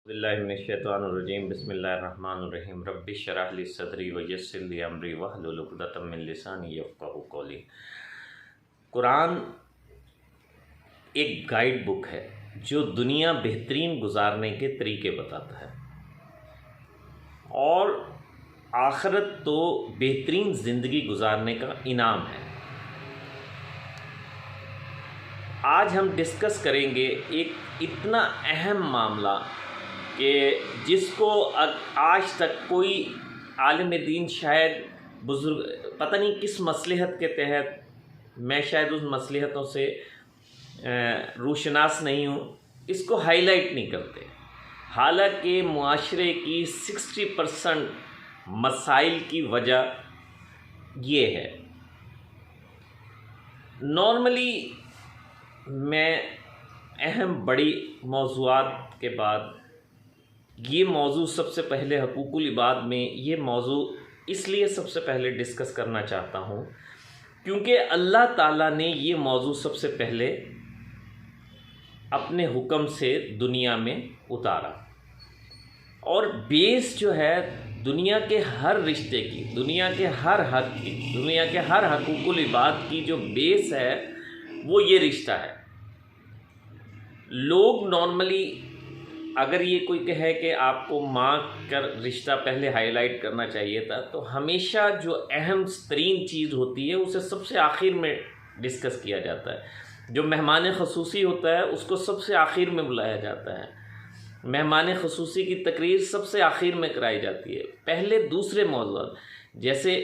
बिस्मिल्लाहिर्रहमानिर्रहीम बिस्मिल्लाहिर्रहमानिर्रहीम रब्बि शरह ली सदरी व यस्सिर ली अमरी वहलुल उक़दतम मिन लिसानी यफ़क़हू क़ौली। कुरान एक गाइड बुक है जो दुनिया बेहतरीन गुजारने के तरीके बताता है और आखिरत तो बेहतरीन ज़िंदगी गुजारने का इनाम है। आज हम डिस्कस करेंगे एक इतना अहम मामला कि जिसको आज तक कोई आलिम दीन शायद बुज़ुर्ग पता नहीं किस मसलहत के तहत, मैं शायद उस मसलहतों से रूशनास नहीं हूँ, इसको हाईलाइट नहीं करते। हालांकि मुआशरे की 60% मसाइल की वजह ये है। नॉर्मली मैं अहम बड़ी मौज़ूआत के बाद ये मौजू सबसे पहले हकूकुल इबाद में ये मौजू इसलिए सबसे पहले डिस्कस करना चाहता हूँ क्योंकि अल्लाह ताला ने ये मौजू सबसे पहले अपने हुक्म से दुनिया में उतारा और बेस जो है दुनिया के हर रिश्ते की, दुनिया के हर हक की, दुनिया के हर हकूकुल इबाद की जो बेस है वो ये रिश्ता है। लोग नॉर्मली अगर ये कोई कहे कि आपको माँ का रिश्ता पहले हाईलाइट करना चाहिए था, तो हमेशा जो अहम तरीन चीज़ होती है उसे सबसे आखिर में डिस्कस किया जाता है। जो मेहमान ख़ुसूसी होता है उसको सबसे आखिर में बुलाया जाता है। मेहमान ख़ुसूसी की तकरीर सबसे आखिर में कराई जाती है। पहले दूसरे मौज़ूआत जैसे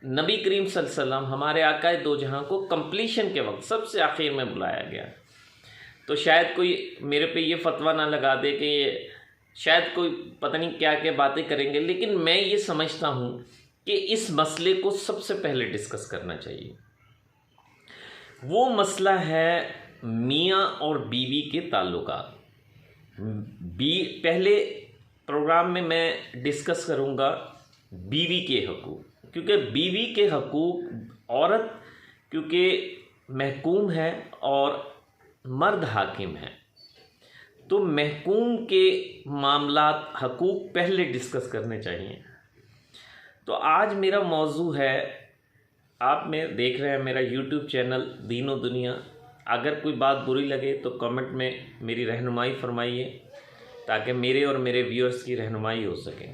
नबी करीम सल्लल्लाहु अलैहि वसल्लम हमारे आकाए दो जहां को कंप्लीशन के वक्त सबसे आखिर में बुलाया गया। तो शायद कोई मेरे पे ये फतवा ना लगा दे कि ये शायद कोई पता नहीं क्या क्या बातें करेंगे, लेकिन मैं ये समझता हूँ कि इस मसले को सबसे पहले डिस्कस करना चाहिए। वो मसला है मियाँ और बीवी के ताल्लुकात। पहले प्रोग्राम में मैं डिस्कस करूँगा बीवी के हकूक़, क्योंकि बीवी के हकूक़ औरत क्योंकि महकूम है और मर्द हाकिम है, तो महकूम के मामलात हकूक़ पहले डिस्कस करने चाहिए। तो आज मेरा मौजू है, आप में देख रहे हैं मेरा यूट्यूब चैनल दीनो दुनिया। अगर कोई बात बुरी लगे तो कमेंट में मेरी रहनुमाई फरमाइए ताकि मेरे और मेरे व्यूअर्स की रहनुमाई हो सके।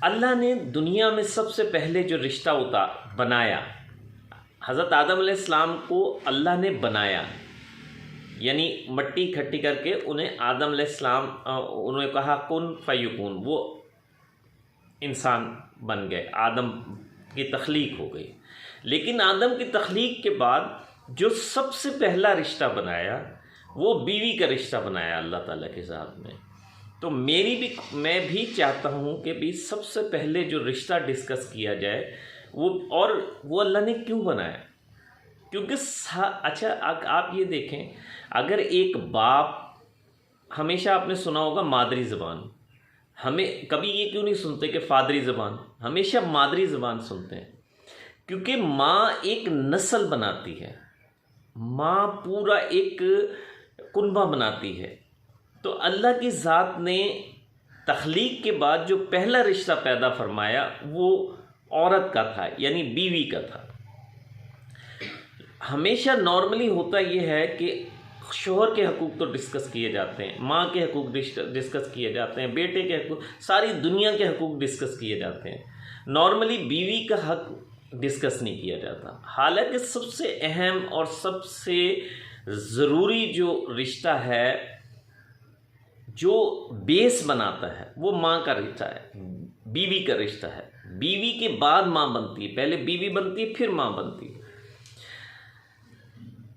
अल्लाह ने दुनिया में सबसे पहले जो रिश्ता बनाया, हज़रत आदम अलैहिस्सलाम को अल्लाह ने बनाया, यानी मट्टी इकट्ठी करके उन्हें आदम अलैहिस्सलाम उन्होंने कहा कुन फयकुन, वो इंसान बन गए, आदम की तख्लीक हो गई। लेकिन आदम की तख्लीक के बाद जो सबसे पहला रिश्ता बनाया वो बीवी का रिश्ता बनाया अल्लाह ताला के साथ में। तो मैं भी चाहता हूँ कि भी सबसे पहले जो रिश्ता डिस्कस किया जाए वो अल्लाह ने क्यों बनाया। क्योंकि अच्छा आप ये देखें, अगर एक बाप, हमेशा आपने सुना होगा मादरी ज़बान, हमें कभी ये क्यों नहीं सुनते कि फ़ादरी ज़बान, हमेशा मादरी ज़बान सुनते हैं। क्योंकि माँ एक नस्ल बनाती है, माँ पूरा एक कुनबा बनाती है। तो अल्लाह की ज़ात ने तख्लीक के बाद जो पहला रिश्ता पैदा फरमाया वो औरत का था, यानी बीवी का था। हमेशा नॉर्मली होता ये है कि शोहर के हकूक़ तो डिस्कस किए जाते हैं, माँ के हकूक़ डिस्कस किए जाते हैं, बेटे के हकूक़, सारी दुनिया के हकूक़ डिस्कस किए जाते हैं। नॉर्मली बीवी का हक डिस्कस नहीं किया जाता। हालांकि सबसे अहम और सबसे ज़रूरी जो रिश्ता है, जो बेस बनाता है, वो माँ का रिश्ता है, बीवी का रिश्ता है। बीवी के बाद माँ बनती है, पहले बीवी बनती है फिर माँ बनती है।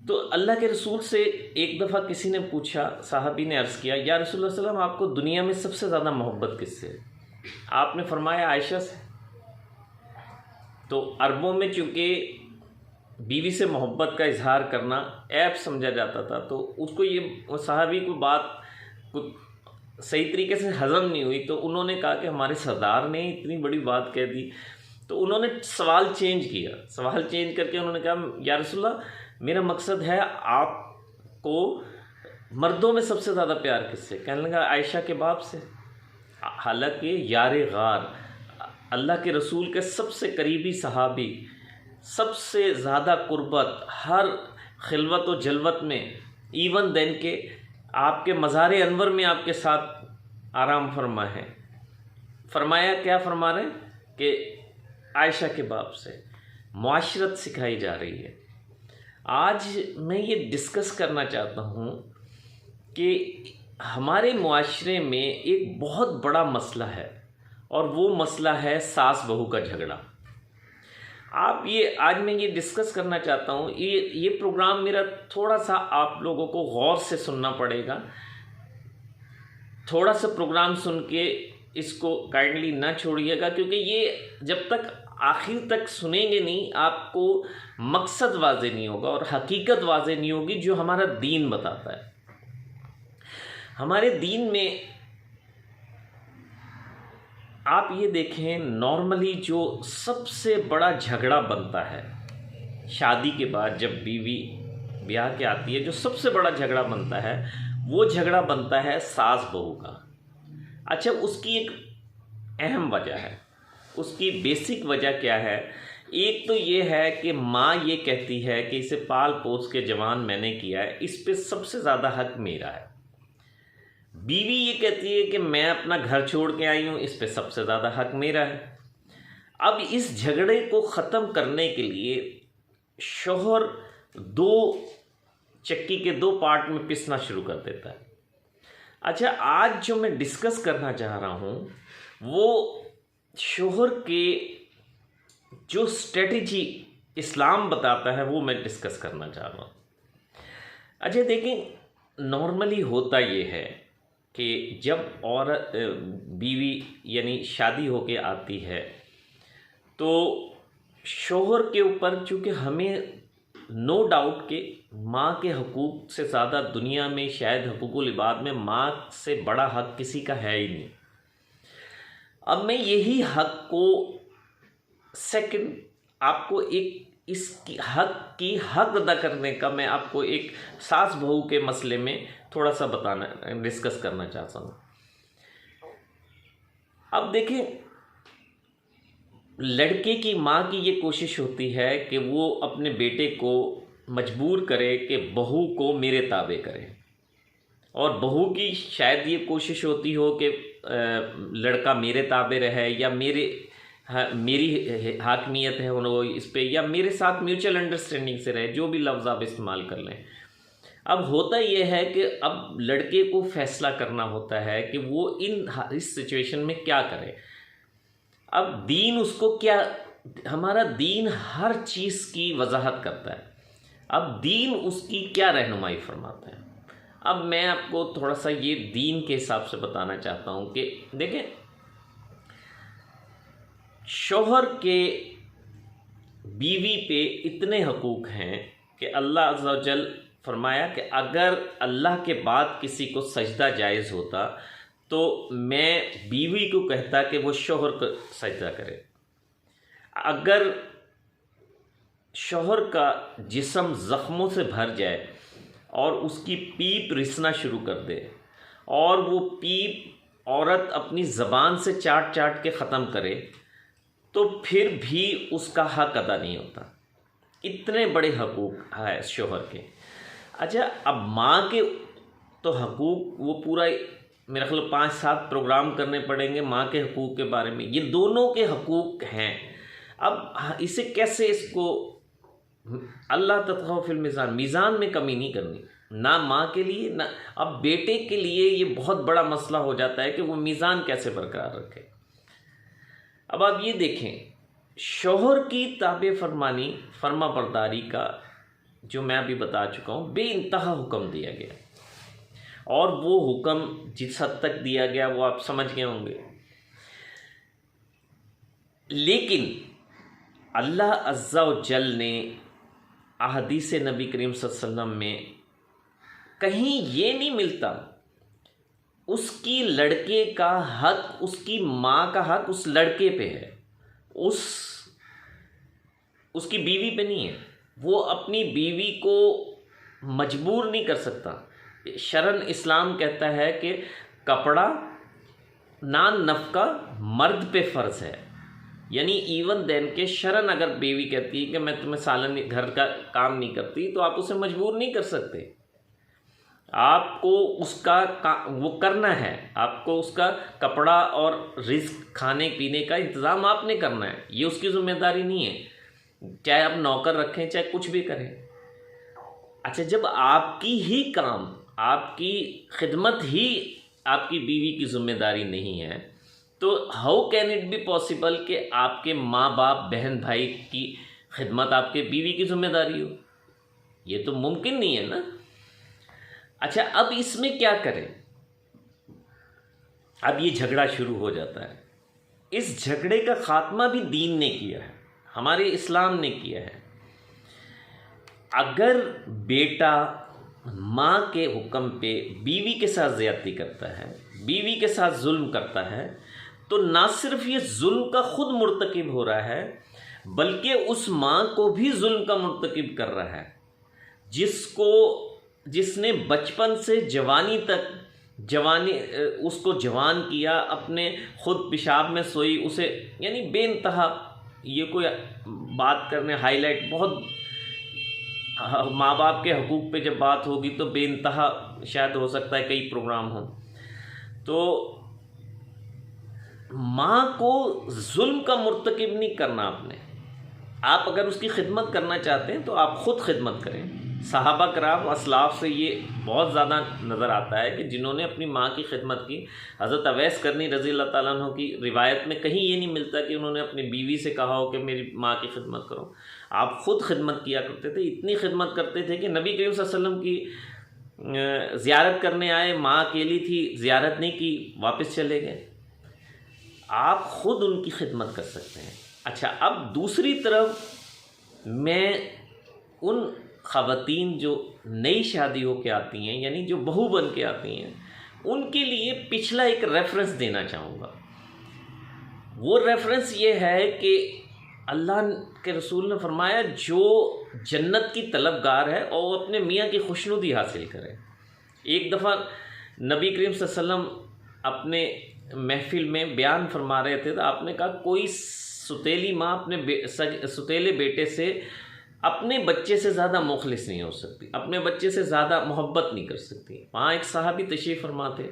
तो अल्लाह के रसूल से एक दफ़ा किसी ने पूछा, साहबी ने अर्ज़ किया, या रसूलुल्लाह सल्लल्लाहु अलैहि वसल्लम आपको दुनिया में सबसे ज़्यादा मोहब्बत किससे है? आपने फरमाया आयशा से। तो अरबों में चूँकि बीवी से मोहब्बत का इजहार करना ऐब समझा जाता था, तो उसको ये साहबी को बात सही तरीके से हज़म नहीं हुई, तो उन्होंने कहा कि हमारे सरदार ने इतनी बड़ी बात कह दी। तो उन्होंने सवाल चेंज किया, सवाल चेंज करके उन्होंने कहा, या रसूलल्लाह मेरा मकसद है आपको मर्दों में सबसे ज़्यादा प्यार किससे? कहने लगा आयशा के बाप से। हालांकि यार गार, अल्लाह के रसूल के सबसे करीबी सहाबी, सबसे ज़्यादा कुर्बत, हर खिलवत व जलवत में, इवन दिन के आपके मज़ार अनवर में आपके साथ आराम फरमा है। फरमाया, क्या फरमा रहे हैं कि आयशा के बाप से मुआशरत सिखाई जा रही है। आज मैं ये डिस्कस करना चाहता हूँ कि हमारे मुआशरे में एक बहुत बड़ा मसला है, और वो मसला है सास बहू का झगड़ा। आप ये आज मैं ये डिस्कस करना चाहता हूँ। ये प्रोग्राम मेरा थोड़ा सा आप लोगों को गौर से सुनना पड़ेगा। थोड़ा सा प्रोग्राम सुन के इसको काइंडली ना छोड़िएगा, क्योंकि ये जब तक आखिर तक सुनेंगे नहीं, आपको मकसद वाज़े नहीं होगा और हकीकत वाज़े नहीं होगी जो हमारा दीन बताता है। हमारे दीन में आप ये देखें, नॉर्मली जो सबसे बड़ा झगड़ा बनता है शादी के बाद, जब बीवी ब्याह के आती है, जो सबसे बड़ा झगड़ा बनता है वो झगड़ा बनता है सास बहू का। अच्छा, उसकी एक अहम वजह है। उसकी बेसिक वजह क्या है? एक तो ये है कि माँ ये कहती है कि इसे पाल पोस के जवान मैंने किया है, इस पे सबसे ज़्यादा हक मेरा है। बीवी ये कहती है कि मैं अपना घर छोड़ के आई हूँ, इस पे सबसे ज़्यादा हक मेरा है। अब इस झगड़े को ख़त्म करने के लिए शौहर दो चक्की के दो पार्ट में पिसना शुरू कर देता है। अच्छा, आज जो मैं डिस्कस करना चाह रहा हूँ वो शौहर के जो स्ट्रेटजी इस्लाम बताता है वो मैं डिस्कस करना चाह रहा हूँ। अच्छा देखें, नॉर्मली होता ये है कि जब औरत बीवी यानी शादी होके आती है तो शौहर के ऊपर, चूँकि हमें नो डाउट कि माँ के हकूक़ से ज़्यादा दुनिया में शायद हकूक़ुल इबाद में माँ से बड़ा हक किसी का है ही नहीं। अब मैं यही हक को सेकंड आपको एक इसकी हक अदा करने का मैं आपको एक सास बहू के मसले में थोड़ा सा डिस्कस करना चाहता हूँ। अब देखिए, लड़के की माँ की ये कोशिश होती है कि वो अपने बेटे को मजबूर करे कि बहू को मेरे ताबे करे, और बहू की शायद ये कोशिश होती हो कि लड़का मेरे ताबे रहे, या मेरी हाकमियत है उन्होंने इस पे, या मेरे साथ म्यूचुअल अंडरस्टैंडिंग से रहे, जो भी लफ्ज़ आप इस्तेमाल कर लें। अब होता यह है कि अब लड़के को फैसला करना होता है कि वो इस सिचुएशन में क्या करे। अब दीन उसको क्या, हमारा दीन हर चीज़ की वजाहत करता है। अब दीन उसकी क्या रहनुमाई फरमाता है। अब मैं आपको थोड़ा सा ये दीन के हिसाब से बताना चाहता हूँ कि देखें, शौहर के बीवी पे इतने हकूक़ हैं कि अल्लाह अज़्ज़ा व जल फरमाया कि अगर अल्लाह के बाद किसी को सजदा जायज़ होता तो मैं बीवी को कहता कि वो शौहर को सजदा करे। अगर शौहर का जिस्म ज़ख्मों से भर जाए और उसकी पीप रिसना शुरू कर दे, और वो पीप औरत अपनी ज़बान से चाट चाट के ख़त्म करे, तो फिर भी उसका हक अदा नहीं होता। इतने बड़े हकूक़ है शौहर के। अच्छा, अब माँ के तो हकूक़ वो पूरा मेरा ख्याल 5-7 प्रोग्राम करने पड़ेंगे माँ के हकूक़ के बारे में। ये दोनों के हकूक़ हैं। अब इसे कैसे, इसको अल्लाह तत्ग़ौ फिल मीज़ान, मीज़ान में कमी नहीं करनी, ना माँ के लिए ना। अब बेटे के लिए ये बहुत बड़ा मसला हो जाता है कि वो मीज़ान कैसे बरकरार रखे। अब आप ये देखें, शौहर की ताबे फरमानी, फर्मा बरदारी का जो मैं अभी बता चुका हूँ, बेइंतहा हुक्म दिया गया, और वो हुक्म जिस हद तक दिया गया वो आप समझ गए होंगे। लेकिन अल्लाह अज़्ज़ा व जल ने अहदीस नबी करीम सल्लल्लाहु अलैहि वसल्लम में कहीं ये नहीं मिलता उसकी लड़के का हक, उसकी माँ का हक उस लड़के पे है, उसकी बीवी पे नहीं है। वो अपनी बीवी को मजबूर नहीं कर सकता। शरन इस्लाम कहता है कि कपड़ा नान नफ़का मर्द पे फ़र्ज़ है। यानी इवन देन के शरन अगर बीवी कहती है कि मैं तुम्हें सालन घर का काम नहीं करती, तो आप उसे मजबूर नहीं कर सकते। आपको उसका वो करना है, आपको उसका कपड़ा और रिस्क खाने पीने का इंतज़ाम आपने करना है, ये उसकी ज़िम्मेदारी नहीं है। चाहे आप नौकर रखें, चाहे कुछ भी करें। अच्छा, जब आपकी ही काम, आपकी खिदमत ही आपकी बीवी की ज़िम्मेदारी नहीं है, तो how can it be possible कि आपके माँ बाप बहन भाई की खिदमत आपके बीवी की ज़िम्मेदारी हो? ये तो मुमकिन नहीं है ना। अच्छा, अब इसमें क्या करें? अब ये झगड़ा शुरू हो जाता है। इस झगड़े का ख़ात्मा भी दीन ने किया है, हमारे इस्लाम ने किया है। अगर बेटा माँ के हुक्म पे बीवी के साथ ज़्यादती करता है, बीवी के साथ जुल्म करता है, तो ना सिर्फ ये जुल्म का खुद मुर्तकिब हो रहा है, बल्कि उस माँ को भी जुल्म का मुर्तकिब कर रहा है, जिसने बचपन से जवानी तक उसको जवान किया, अपने खुद पेशाब में सोई, उसे यानी बेइंतहा, ये कोई बात करने हाईलाइट बहुत, माँ बाप के हकूक़ पे जब बात होगी तो बेइंतहा शायद हो सकता है कई प्रोग्राम हों। तो माँ को जुल्म का मुर्तकिब नहीं करना आपने। आप अगर उसकी खिदमत करना चाहते हैं तो आप ख़ुद खिदमत करें। सहाबा कराम असलाफ से ये बहुत ज़्यादा नज़र आता है कि जिन्होंने अपनी माँ की खिदमत की। हज़रत अवैस करनी रज़ी अल्लाह ताला अन्हु की रिवायत में कहीं ये नहीं मिलता कि उन्होंने अपनी बीवी से कहा हो कि मेरी माँ की खिदमत करो। आप ख़ुद खिदमत किया करते थे। इतनी खिदमत करते थे कि नबी करीम सल्लल्लाहु अलैहि वसल्लम की ज़ियारत करने आए, माँ अकेली थी, ज़ियारत नहीं की, वापस चले गए। आप ख़ुद उनकी खिदमत कर सकते हैं। अच्छा, अब दूसरी तरफ मैं उन ख़वातीन जो नई शादी हो के आती हैं, यानी जो बहू बन के आती हैं, उनके लिए पिछला एक रेफरेंस देना चाहूँगा। वो रेफरेंस ये है कि अल्लाह के रसूल ने फरमाया, जो जन्नत की तलबगार है और वो अपने मियाँ की खुशनुदी हासिल करे। एक दफ़ा नबी करीम सल्लल्लाहु अलैहि वसल्लम अपने महफिल में बयान फरमा रहे थे, तो आपने कहा कोई सुतेली माँ अपने सुतेले बेटे से अपने बच्चे से ज़्यादा मुखलिस नहीं हो सकती, अपने बच्चे से ज़्यादा मोहब्बत नहीं कर सकती। वहाँ एक साहबी तशरीफ़ फरमा थे,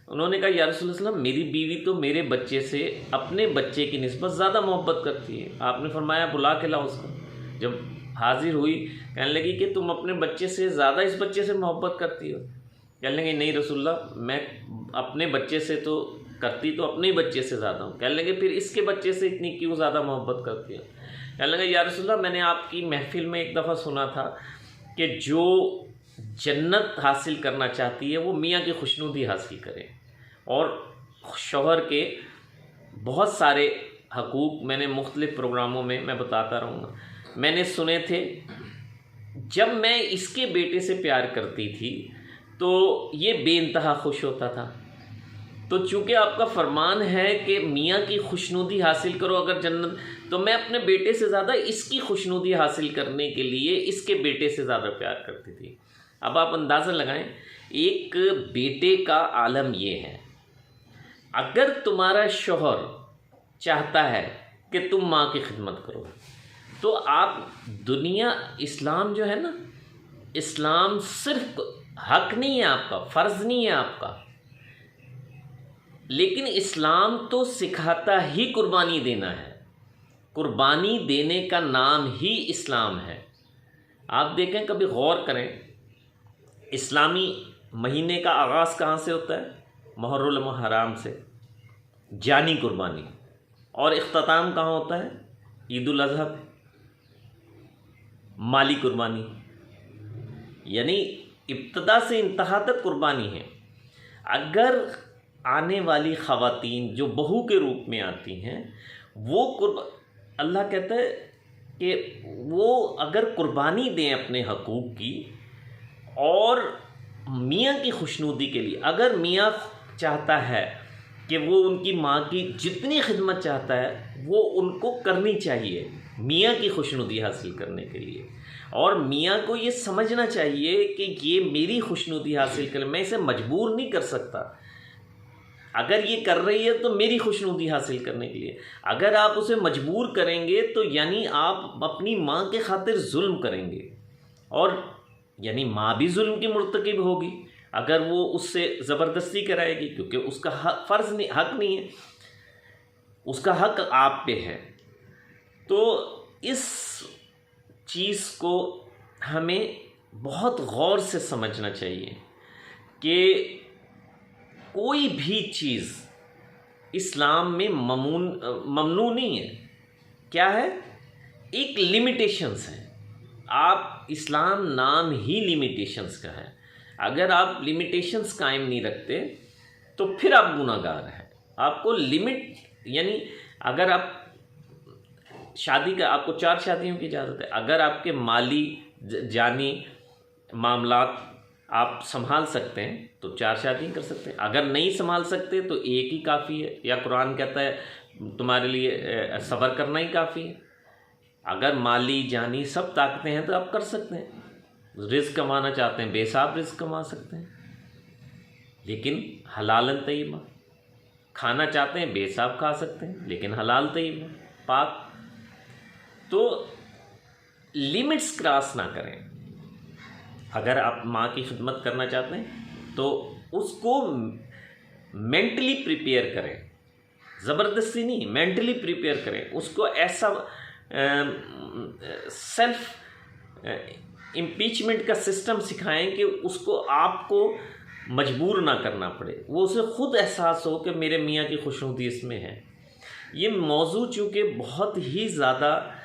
उन्होंने कहा या रसूलल्लाह, मेरी बीवी तो मेरे बच्चे से अपने बच्चे की निस्बत ज़्यादा मोहब्बत करती है। आपने फरमाया बुला के लाओ उसको। जब हाजिर हुई, कहने लगी कि तुम अपने बच्चे से ज़्यादा इस बच्चे से मोहब्बत करती हो। कहने लगे नहीं रसूलल्लाह, मैं अपने बच्चे से तो करती तो अपने ही बच्चे से ज़्यादा हूँ। कहने लगे फिर इसके बच्चे से इतनी क्यों ज़्यादा मोहब्बत करती हो? कहने लगे या रसूलल्लाह, मैंने आपकी महफिल में एक दफ़ा सुना था कि जो जन्नत हासिल करना चाहती है वो मियाँ की खुशनुदी हासिल करे। और शौहर के बहुत सारे हकूक़ मैंने मुख्तलिफ़ प्रोग्रामों में मैं बताता रहूँगा, मैंने सुने थे। जब मैं इसके बेटे से प्यार करती थी तो ये बेइंतहा खुश होता था। तो चूँकि आपका फरमान है कि मियाँ की खुशनुदी हासिल करो अगर जन्नत, तो मैं अपने बेटे से ज़्यादा इसकी खुशनुदी हासिल करने के लिए इसके बेटे से ज़्यादा प्यार करती थी। अब आप अंदाज़ा लगाएं, एक बेटे का आलम ये है, अगर तुम्हारा शौहर चाहता है कि तुम माँ की खिदमत करो, तो आप दुनिया, इस्लाम जो है ना, इस्लाम सिर्फ हक नहीं है आपका, फ़र्ज़ नहीं है आपका, लेकिन इस्लाम तो सिखाता ही कुर्बानी देना है। कुर्बानी देने का नाम ही इस्लाम है। आप देखें, कभी गौर करें, इस्लामी महीने का आगाज़ कहाँ से होता है? मुहर्रम हराम से, जानी कुर्बानी। और इख्तिताम कहाँ होता है? ईद उल अज़हा पे, माली कुर्बानी। यानी इब्तदा से इंतहा तक कुर्बानी है। अगर आने वाली ख़वातीन जो बहू के रूप में आती हैं, वो अल्लाह कहता है कि वो अगर कुर्बानी दें अपने हकूक़ की और मियाँ की खुशनुदी के लिए, अगर मियाँ चाहता है कि वो उनकी माँ की जितनी खिदमत चाहता है वो उनको करनी चाहिए, मियाँ की खुशनुदी हासिल करने के लिए। और मियाँ को ये समझना चाहिए कि ये मेरी खुशनुदी हासिल कर, मैं इसे मजबूर नहीं कर सकता। अगर ये कर रही है तो मेरी खुशनुदी हासिल करने के लिए। अगर आप उसे मजबूर करेंगे तो यानी आप अपनी माँ के खातिर जुल्म करेंगे, और यानी माँ भी जुल्म की मुर्तकिब होगी अगर वो उससे ज़बरदस्ती कराएगी, क्योंकि उसका फ़र्ज़ नहीं, हक़ नहीं है, उसका हक़ आप पे है। तो इस चीज़ को हमें बहुत गौर से समझना चाहिए कि कोई भी चीज़ इस्लाम में ममनू नहीं है। क्या है? एक लिमिटेशंस है। आप, इस्लाम नाम ही लिमिटेशंस का है। अगर आप लिमिटेशंस कायम नहीं रखते तो फिर आप गुनाहगार हैं। आपको लिमिट, यानी अगर आप शादी का, आपको 4 शादियों की इजाज़त है। अगर आपके माली जानी मामलात आप संभाल सकते हैं तो 4 शादी कर सकते हैं। अगर नहीं संभाल सकते तो एक ही काफ़ी है, या कुरान कहता है तुम्हारे लिए सब्र करना ही काफ़ी है। अगर माली जानी सब ताकतें हैं तो आप कर सकते हैं। रिज़्क़ कमाना चाहते हैं, बेहिसाब रिज़्क़ कमा सकते हैं, लेकिन हलालन तय्यबा। खाना चाहते हैं, बेहिसाब खा सकते हैं, लेकिन हलाल तय्यबा, पाक। तो लिमिट्स क्रॉस ना करें। अगर आप माँ की खिदमत करना चाहते हैं तो उसको मेंटली प्रिपेयर करें, ज़बरदस्ती नहीं, मेंटली प्रिपेयर करें। उसको ऐसा सेल्फ इम्पीचमेंट का सिस्टम सिखाएं कि उसको, आपको मजबूर ना करना पड़े, वो उसे खुद एहसास हो कि मेरे मियाँ की खुशनुदी इसमें है। ये मौजू चूँकि बहुत ही ज़्यादा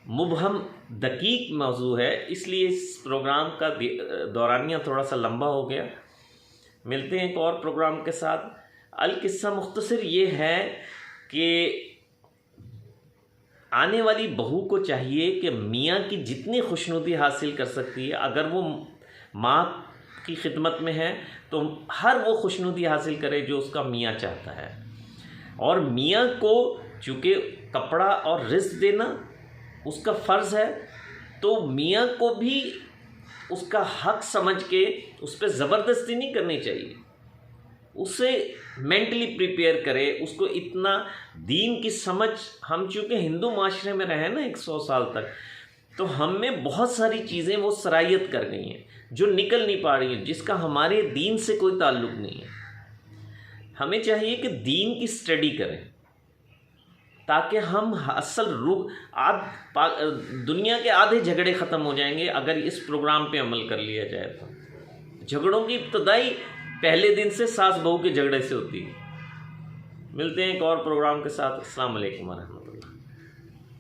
मुबहम दकीक मौजू है, इसलिए इस प्रोग्राम का दौरानिया थोड़ा सा लंबा हो गया। मिलते हैं एक और प्रोग्राम के साथ। अल-किस्सा मुख्तसर ये है कि आने वाली बहू को चाहिए कि मियाँ की जितनी खुशनुदी हासिल कर सकती है, अगर वो माँ की खिदमत में है तो हर वो खुशनुदी हासिल करे जो उसका मियाँ चाहता है। और मियाँ को चूँकि कपड़ा और रिज़्क़ देना उसका फ़र्ज़ है, तो मियाँ को भी उसका हक़ समझ के उस पर ज़बरदस्ती नहीं करनी चाहिए। उसे मेंटली प्रिपेयर करे, उसको इतना दीन की समझ, हम चूँकि हिंदू माशरे में रहे ना 100 साल तक, तो हम में बहुत सारी चीज़ें वो सरायत कर गई हैं जो निकल नहीं पा रही हैं, जिसका हमारे दीन से कोई ताल्लुक़ नहीं है। हमें चाहिए कि दीन की स्टडी करें ताकि हम असल दुनिया के आधे झगड़े ख़त्म हो जाएंगे अगर इस प्रोग्राम पे अमल कर लिया जाए। तो झगड़ों की इब्तदाई पहले दिन से सास बहू के झगड़े से होती है। मिलते हैं एक और प्रोग्राम के साथ। अस्सलाम वालेकुम व रहमतुल्लाह।